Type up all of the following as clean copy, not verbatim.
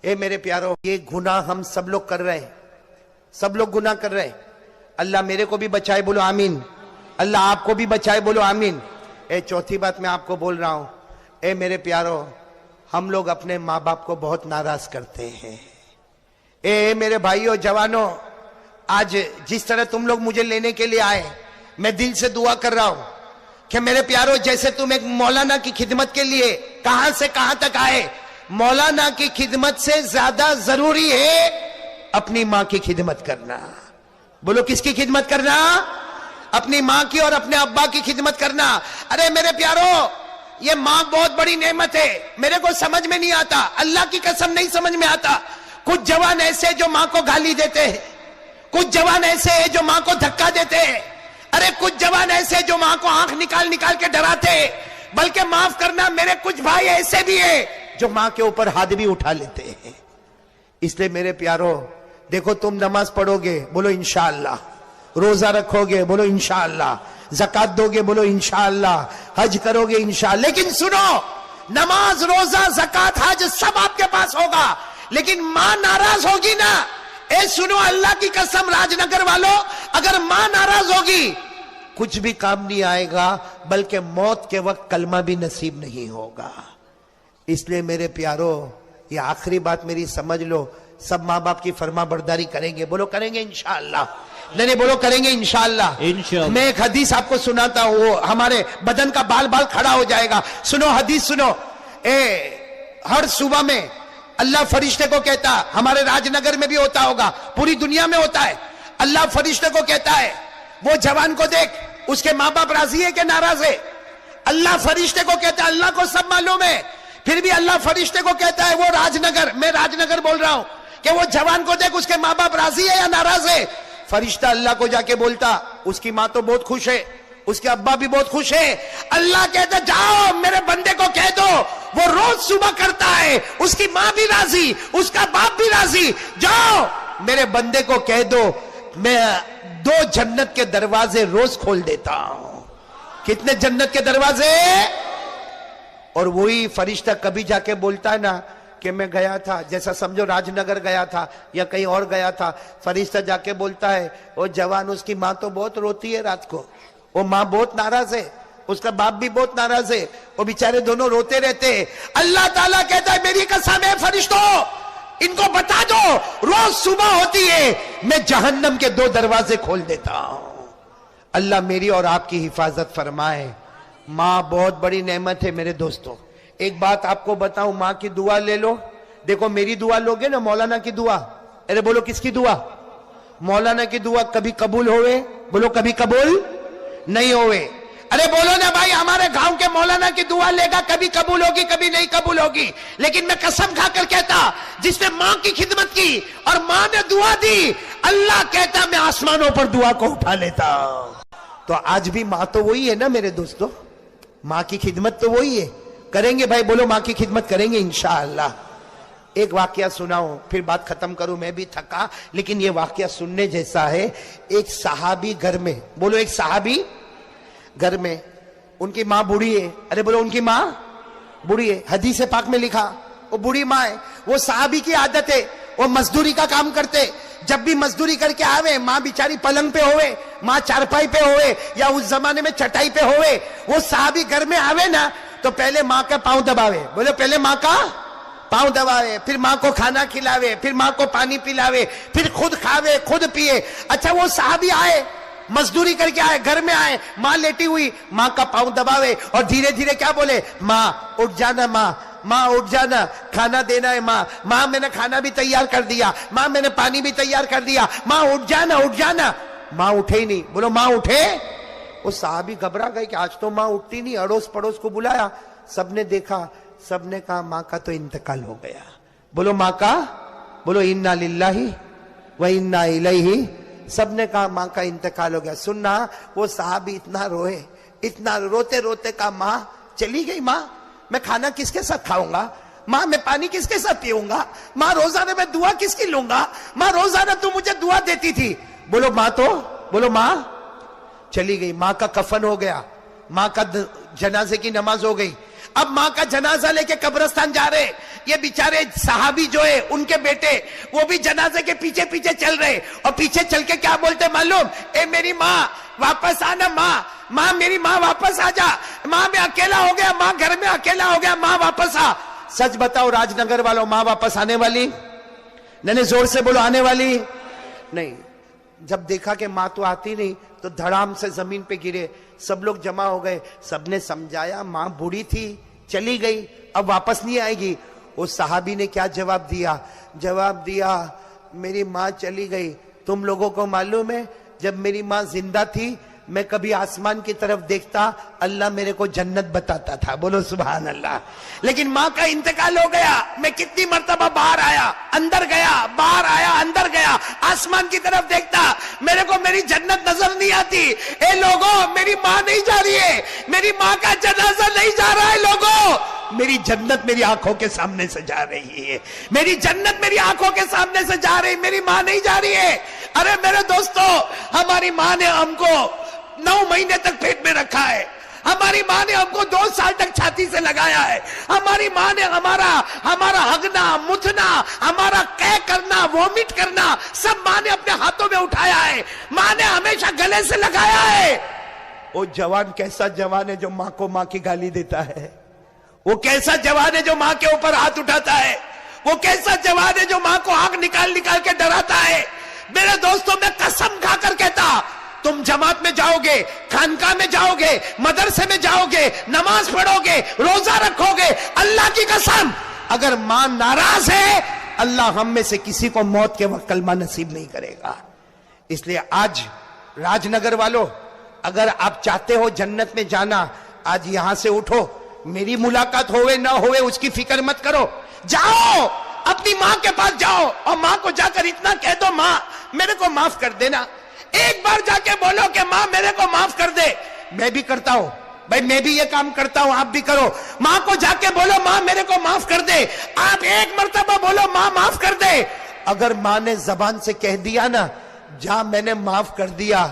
اے میرے پیارو، یہ گناہ ہم سب لوگ کر رہے ہیں، سب لوگ گناہ کر رہے ہیں۔ اللہ میرے کو بھی بچائے، بولو آمین۔ اللہ آپ کو بھی بچائے، بولو آمین۔ اے چوتھی بات میں آپ کو بول رہا ہوں، اے میرے پیارو، ہم لوگ اپنے ماں باپ کو بہت ناراض کرتے ہیں۔ اے میرے بھائیوں جوانوں، آج جس طرح تم لوگ مجھے لینے کے لیے آئے، میں دل سے دعا کر رہا ہوں کہ میرے پیارو، جیسے تم ایک مولانا کی خدمت کے لیے کہاں سے کہاں تک آئے، مولانا کی خدمت سے زیادہ ضروری ہے اپنی ماں کی خدمت کرنا۔ بولو کس کی خدمت کرنا؟ اپنی ماں کی اور اپنے ابا کی خدمت کرنا۔ ارے میرے پیارو، یہ ماں بہت بڑی نعمت ہے، میرے کو سمجھ میں نہیں آتا، اللہ کی قسم نہیں سمجھ میں آتا۔ کچھ جوان ایسے جو ماں کو گالی دیتے ہیں، کچھ جوان ایسے ہیں جو ماں کو دھکا دیتے ہیں، ارے کچھ جوان ایسے جو ماں کو آنکھ نکال نکال کے ڈراتے ہیں، بلکہ معاف کرنا میرے کچھ بھائی ایسے بھی ہیں جو ماں کے اوپر ہاتھ بھی اٹھا لیتے ہیں۔ اس لیے میرے پیارو دیکھو، تم نماز پڑھو گے، بولو انشاءاللہ، روزہ رکھو گے، بولو انشاءاللہ، زکات دو گے، بولو انشاءاللہ، حج کرو گے انشاءاللہ، لیکن سنو، نماز، روزہ، زکات، حج سب آپ کے پاس ہوگا، لیکن ماں ناراض ہوگی نا، اے سنو اللہ کی قسم راج نگر والوں، اگر ماں ناراض ہوگی کچھ بھی کام نہیں آئے گا، بلکہ موت کے وقت کلمہ بھی نصیب نہیں ہوگا۔ اس لیے میرے پیارو، یہ آخری بات میری سمجھ لو، سب ماں باپ کی فرما برداری کریں گے، بولو کریں گے انشاءاللہ، نہیں بولو کریں گے انشاءاللہ۔ میں ایک حدیث آپ کو سناتا ہوں، وہ ہمارے بدن کا بال بال کھڑا ہو جائے گا۔ سنو حدیث سنو۔ ہر صبح میں اللہ فرشتے کو کہتا، ہمارے راج نگر میں بھی ہوتا ہوگا، پوری دنیا میں ہوتا ہے، اللہ فرشتے کو کہتا ہے، وہ جوان کو دیکھ، اس کے ماں باپ راضی ہے کہ ناراض ہے؟ اللہ فرشتے کو کہتا ہے، اللہ کو سب معلوم ہے، پھر بھی اللہ فرشتے کو کہتا ہے، وہ راج نگر، میں راج نگر بول رہا ہوں، کہ وہ جوان کو دیکھ، اس کے ماں باپ راضی ہے یا ناراض ہے؟ فرشتہ اللہ کو جا کے بولتا، اس کی ماں تو بہت خوش ہے، اس کے ابا بھی بہت خوش ہے۔ اللہ کہتا جاؤ میرے بندے کو کہہ دو، وہ روز صبح کرتا ہے، اس کی ماں بھی راضی، اس کا باپ بھی راضی، جاؤ میرے بندے کو کہہ دو، میں 2 جنت کے دروازے روز کھول دیتا ہوں۔ کتنے جنت کے دروازے؟ اور وہی فرشتہ کبھی جا کے بولتا ہے نا کہ میں گیا تھا، جیسا سمجھو راج نگر گیا تھا یا کہیں اور گیا تھا، فرشتہ جا کے بولتا ہے، وہ جوان، اس کی ماں تو بہت روتی ہے رات کو، وہ ماں بہت ناراض ہے، اس کا باپ بھی بہت ناراض ہے، وہ بیچارے دونوں روتے رہتے ہیں۔ اللہ تعالیٰ کہتا ہے میری قسم ہے فرشتوں، ان کو بتا دو روز صبح ہوتی ہے میں جہنم کے 2 دروازے کھول دیتا ہوں۔ اللہ میری اور آپ کی حفاظت فرمائے۔ ماں بہت بڑی نعمت ہے میرے دوستوں۔ ایک بات آپ کو بتاؤں، ماں کی دعا لے لو، دیکھو میری دعا لوگے نا، مولانا کی دعا، ارے بولو کس کی دعا؟ مولانا کی دعا کبھی قبول ہوئے؟ بولو کبھی قبول نہیں ہوئے۔ ارے بولو نا بھائی، ہمارے گاؤں کے مولانا کی دعا لے گا، کبھی قبول ہوگی کبھی نہیں قبول ہوگی، لیکن میں قسم کھا کر کہتا، جس نے ماں کی خدمت کی اور ماں نے دعا دی، اللہ کہتا میں آسمانوں پر دعا کو اٹھا لیتا۔ تو آج بھی ماں تو وہی ہے نا میرے دوستو، ماں کی خدمت تو وہی ہے، کریں گے بھائی، بولو ماں کی خدمت کریں گے انشاءاللہ۔ ایک واقعہ سناؤں پھر بات ختم کروں، میں بھی تھکا، لیکن یہ واقعہ سننے جیسا ہے۔ ایک صحابی گھر میں، بولو ایک صحابی گھر میں، ان کی ماں بوڑھی ہے، ارے بولو ان کی ماں بوڑھی ہے، حدیث پاک میں لکھا وہ بوڑھی ماں ہے۔ وہ صحابی کی عادت ہے، وہ مزدوری کا کام کرتے، جب بھی مزدوری کر کے آوے، ماں بیچاری پلنگ پہ ہوئے، ماں چارپائی پہ ہوئے، یا اس زمانے میں چٹائی پہ ہوئے، وہ صحابی گھر میں آوے نا تو پہلے ماں کا پاؤں دباوے، بولے پہلے ماں کا پاؤں دباوے، پھر ماں کو کھانا کھلاوے، پھر ماں کو پانی پلاوے، پھر خود کھاوے خود پیے۔ اچھا وہ صحابی آئے، مزدوری کر کے آئے، گھر میں آئے، ماں لیٹی ہوئی، ماں کا پاؤں دباوے اور دھیرے دھیرے کیا بولے، ماں اٹھ جانا، ماں ماں اٹھ جانا، کھانا دینا ہے، ماں ماں میں نے کھانا بھی تیار کر دیا، ماں میں نے پانی بھی تیار کر دیا، ماں اٹھ جانا اٹھ جانا۔ ماں اٹھے ہی نہیں، بولو ماں اٹھے۔ وہ صحابی گھبرا گئے کہ آج تو ماں اٹھتی نہیں، اڑوس پڑوس کو بلایا، سب نے دیکھا، سب نے کہا ماں کا تو انتقال ہو گیا۔ بولو ماں کا، بولو انا للہ و انا الیہ، سب نے کہا ماں کا انتقال ہو گیا۔ سننا، وہ صحابی اتنا روئے، اتنا روتے روتے کہا ماں چلی گئی، ماں میں کھانا کس کے ساتھ کھاؤں گا، ماں میں پانی کس کے ساتھ پیوں گا، ماں روزانہ میں دعا کس کی لوں گا، ماں روزانہ تو مجھے دعا دیتی تھی۔ بولو ماں تو، بولو ماں چلی گئی۔ ماں کا کفن ہو گیا، ماں کا جنازے کی نماز ہو گئی۔ اب ماں کا جنازہ لے کے قبرستان جا رہے, یہ بیچارے صحابی جو ہے ان کے بیٹے وہ بھی جنازے کے پیچھے پیچھے چل رہے, اور پیچھے چل کے کیا بولتے معلوم, اے میری ماں واپس آنا, ماں میری ماں واپس آ جا, ماں میں اکیلا ہو گیا, ماں گھر میں اکیلا ہو گیا, ماں واپس آ. سچ بتاؤ راج نگر والوں, ماں واپس آنے والی نہیں؟ زور سے بولو, آنے والی نہیں. جب دیکھا کہ ماں تو آتی نہیں تو دھڑام سے زمین پہ گرے, سب لوگ جمع ہو گئے, سب نے سمجھایا ماں بوڑھی تھی چلی گئی اب واپس نہیں آئے گی. اس صحابی نے کیا جواب دیا؟ جواب دیا میری ماں چلی گئی, تم لوگوں کو معلوم ہے جب میری ماں زندہ تھی میں کبھی آسمان کی طرف دیکھتا اللہ میرے کو جنت بتاتا تھا, بولو سبحان اللہ. لیکن ماں کا انتقال ہو گیا, میں کتنی مرتبہ باہر آیا اندر گیا, باہر آیا اندر گیا, آسمان کی طرف دیکھتا, میرے کو میری جنت نظر نہیں آتی. اے لوگوں میری ماں نہیں جا رہی ہے, میری ماں کا جنازہ نہیں جا رہا ہے لوگوں, میری جنت میری آنکھوں کے سامنے سے جا رہی ہے, میری جنت میری آنکھوں کے سامنے سے جا رہی, میری ماں نہیں جا رہی ہے. ارے میرے دوستو, ہماری ماں نے ہم کو 9 مہینے تک پیٹ میں رکھا ہے, ہماری ماں نے ہم کو 2 سال تک چھاتی سے لگایا ہے, ہماری ماں نے ہمارا ہگنا متنا, ہمارا قے کرنا وومٹ کرنا سب ماں نے اپنے ہاتھوں میں اٹھایا ہے, ماں نے ہمیشہ گلے سے لگایا ہے. وہ جوان کیسا جوان ہے جو ماں کو ماں کی گالی دیتا ہے, وہ کیسا جوان ہے جو ماں کے اوپر ہاتھ اٹھاتا ہے, وہ کیسا جوان ہے جو ماں کو آنکھ نکال نکال کے ڈراتا ہے. میرے دوستوں میں قسم کھا کر کہتا, تم جماعت میں جاؤ گے, خانقاہ میں جاؤ گے, مدرسے میں جاؤ گے, نماز پڑھو گے, روزہ رکھو گے, اللہ کی قسم اگر ماں ناراض ہے اللہ ہم میں سے کسی کو موت کے وقت کلمہ نصیب نہیں کرے گا. اس لیے آج راج نگر والوں, اگر آپ چاہتے ہو جنت میں جانا, آج یہاں سے اٹھو, میری ملاقات ہوئے نہ ہوئے اس کی فکر مت کرو, جاؤ اپنی ماں کے پاس جاؤ اور ماں کو جا کر اتنا کہہ دو, ماں میرے کو معاف کر دینا. ایک بار جا کے بولو کہ ماں میرے کو معاف کر دے. میں بھی کرتا ہوں بھائی, میں بھی یہ کام کرتا ہوں, آپ بھی کرو. ماں کو جا کے بولو ماں میرے کو معاف کر دے. آپ ایک مرتبہ بولو ماں معاف کر دے. اگر ماں نے زبان سے کہہ دیا نا جا میں نے معاف کر دیا,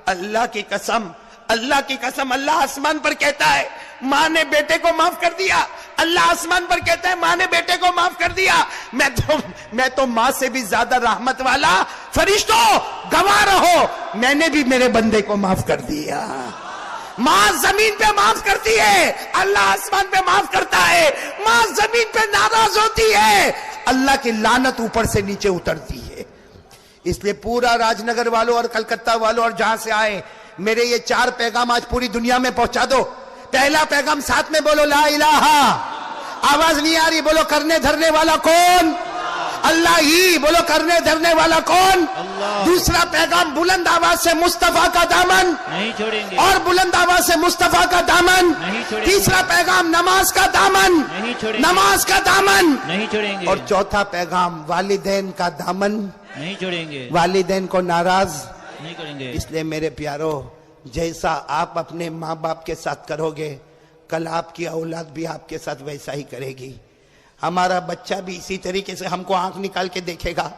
اللہ کی قسم اللہ آسمان پر کہتا ہے ماں نے بیٹے کو معاف کر دیا, اللہ آسمان پر کہتا ہے ماں نے بیٹے کو معاف کر دیا. میں تو ماں سے بھی زیادہ رحمت والا, فرشتوں گواہ رہو میں نے بھی میرے بندے کو معاف کر دیا. ماں زمین پہ معاف کرتی ہے, اللہ آسمان پہ معاف کرتا ہے. ماں زمین پہ ناراض ہوتی ہے, اللہ کی لعنت اوپر سے نیچے اترتی ہے. اس لیے پورا راج نگر والوں اور کلکتہ والوں اور جہاں سے آئے, میرے یہ 4 پیغام آج پوری دنیا میں پہنچا دو. پہلا پیغام ساتھ میں بولو لا الہ, آواز نہیں آ رہی, بولو کرنے دھرنے والا کون؟ اللہ ہی, بولو کرنے دھرنے والا کون؟ اللہ. دوسرا پیغام بلند آواز سے مصطفیٰ کا دامن نہیں چھوڑیں گے, اور بلند آواز سے مصطفیٰ کا دامن نہیں چھوڑیں گے. تیسرا پیغام نماز کا دامن نہیں چھوڑیں گے, نماز کا دامن نہیں چھوڑیں گے. اور چوتھا پیغام والدین کا دامن نہیں چھوڑیں گے, والدین کو ناراض نہیں کریں گے. اس لیے میرے پیارو, جیسا آپ اپنے ماں باپ کے ساتھ کرو گے کل آپ کی اولاد بھی آپ کے ساتھ ویسا ہی کرے گی. ہمارا بچہ بھی اسی طریقے سے ہم کو آنکھ نکال کے دیکھے گا,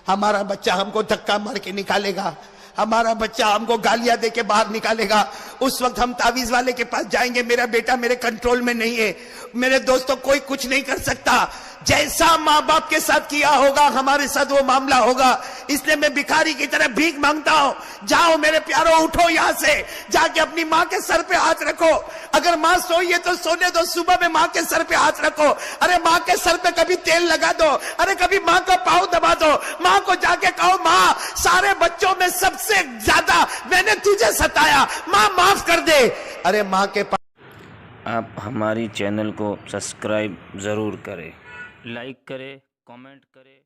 ہمارا بچہ ہم کو دھکا مار کے نکالے گا, ہمارا بچہ ہم کو گالیاں دے کے باہر نکالے گا. اس وقت ہم تعویذ والے کے پاس جائیں گے, میرا بیٹا میرے کنٹرول میں نہیں ہے. میرے دوستوں کوئی کچھ نہیں کر سکتا, جیسا ماں باپ کے ساتھ کیا ہوگا ہمارے ساتھ وہ معاملہ ہوگا. اس لیے میں بھکاری کی طرح بھیک مانگتا ہوں, جاؤ میرے پیارو, اٹھو یہاں سے, جا کے اپنی ماں کے سر پہ ہاتھ رکھو. اگر ماں سوئی ہے تو سونے دو, صبح میں ماں کے سر پہ ہاتھ رکھو. ارے ماں کے سر پہ کبھی تیل لگا دو, ارے کبھی ماں کا پاؤں دبا دو. ماں کو جا کے کہو ماں سارے بچوں میں سب سے زیادہ میں نے تجھے ستایا, ماں معاف کر دے. ارے ماں کے پاس. آپ ہماری چینل کو سبسکرائب ضرور کریں, لائک کریں, کامنٹ کریں.